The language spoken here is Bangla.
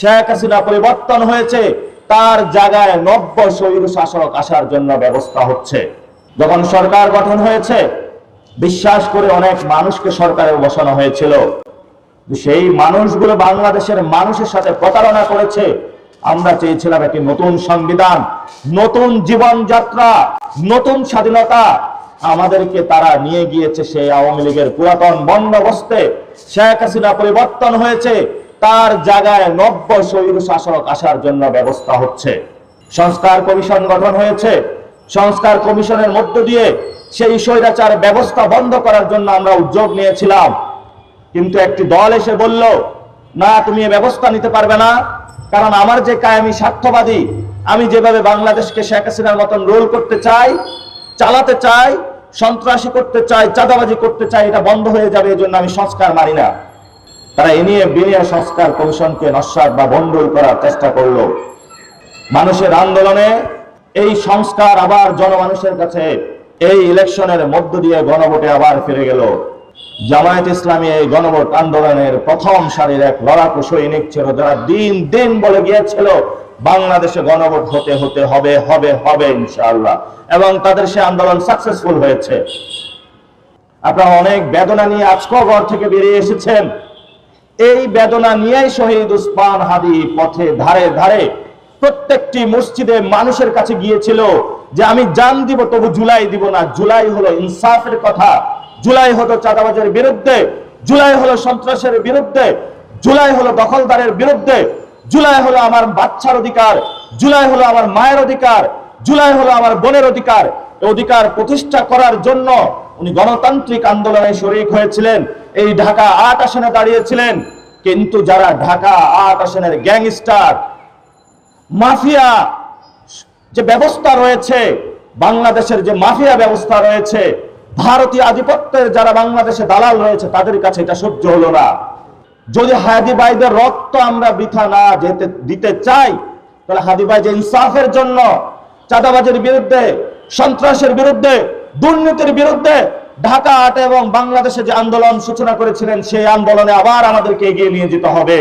শেখ হাসিনা পরিবর্তন হয়েছে, তার জায়গায় নব্য স্বৈর শাসক আসার জন্য ব্যবস্থা হচ্ছে। যখন সরকার গঠন হয়েছে, বিশ্বাস করে অনেক মানুষকে সরকারে বসানো হয়েছিল, সেই মানুষগুলো বাংলাদেশের মানুষের সাথে প্রতারণা করেছে। আমরা চেয়েছিলাম একটি নতুন সংবিধান, নতুন জীবনযাত্রা, নতুন স্বাধীনতা। আমাদেরকে তারা নিয়ে গিয়েছে সেই আওয়ামী লীগের পুরাতন বন্দোবস্তে। শেখ হাসিনা পরিবর্তন হয়েছে, তার জায়গায় নব্য স্বৈর শাসক আসার জন্য ব্যবস্থা হচ্ছে। সংস্কার কমিশন গঠন হয়েছে, সংস্কার কমিশনের মধ্য দিয়ে সেই স্বৈরাচার ব্যবস্থা বন্ধ করার জন্য আমরা উদ্যোগ নিয়েছিলাম। কিন্তু একটি দল এসে বলল, না, তুমি এ ব্যবস্থা নিতে পারবে না, কারণ আমার যে কায়েমি স্বার্থবাদী, আমি যেভাবে বাংলাদেশকে শেখ হাসিনার মতন রোল করতে চাই, চালাতে চাই, সন্ত্রাসী করতে চাই, চাঁদাবাজি করতে চাই, এটা বন্ধ হয়ে যাবে, এই জন্য আমি সংস্কার মানি না। তারা এ নিয়ে বিনিয়োগ সংস্কার কমিশনকে নস্যাৎ বা ভণ্ডুল করার চেষ্টা করলো। মানুষের আন্দোলনে এই সংস্কার আবার জনমানুষের কাছে এই ইলেকশনের মধ্য দিয়ে গণভোটে আবার ফিরে গেল। জামায়াত ইসলামী এই গণভোট আন্দোলনের প্রথম সারির এক লড়াকু সৈনিক ছিল, যারা দিন দিন বলে গিয়েছিল বাংলাদেশে গণভোট হতে হতে হবে হবে হবে ইনশাআল্লাহ, এবং তাদের সে আন্দোলন সাকসেসফুল হয়েছে। আপনারা অনেক বেদনা নিয়ে আজকেও ঘর থেকে বেরিয়ে এসেছেন। এই বেদনা নিয়েই শহীদ উসমান হাদি পথে ধারে ধারে প্রত্যেকটি মসজিদে মানুষের কাছে গিয়েছিল যে আমি জান দিব তবু জুলাই দিব না। জুলাই হলো ইনসাফের কথা, জুলাই হলো চাঁদাবাজের বিরুদ্ধে, জুলাই হলো সন্ত্রাসের বিরুদ্ধে, জুলাই হলো দখলদারের বিরুদ্ধে, জুলাই হলো আমার বাচ্চার অধিকার, জুলাই হলো আমার মায়ের অধিকার, জুলাই হলো আমার বোনের অধিকার। এই অধিকার প্রতিষ্ঠা করার জন্য উনি গণতান্ত্রিক আন্দোলনে শরীক হয়েছিলেন। এই ঢাকা ৮ আসনে দাঁড়িয়েছিলেন। কিন্তু যারা ঢাকা ৮ আসনের গ্যাংস্টার মাফিয়া যে ব্যবস্থা রয়েছে, বাংলাদেশের যে মাফিয়া ব্যবস্থা রয়েছে, ভারতীয় আধিপত্যের যারা বাংলাদেশে দালাল রয়েছে, তাদের কাছে এটা সহ্য হলো না। যদি হাদি ভাইদের রক্ত আমরা বৃথা না দিতে চাই, তাহলে হাদি ভাই যে ইনসাফের জন্য, চাঁদাবাজের বিরুদ্ধে, সন্ত্রাসের বিরুদ্ধে, দুর্নীতির বিরুদ্ধে ঢাকা ৮ এবং বাংলাদেশে যে আন্দোলন সূচনা করেছিলেন, সেই আন্দোলনে আবার আমাদেরকে এগিয়ে নিয়ে যেতে হবে।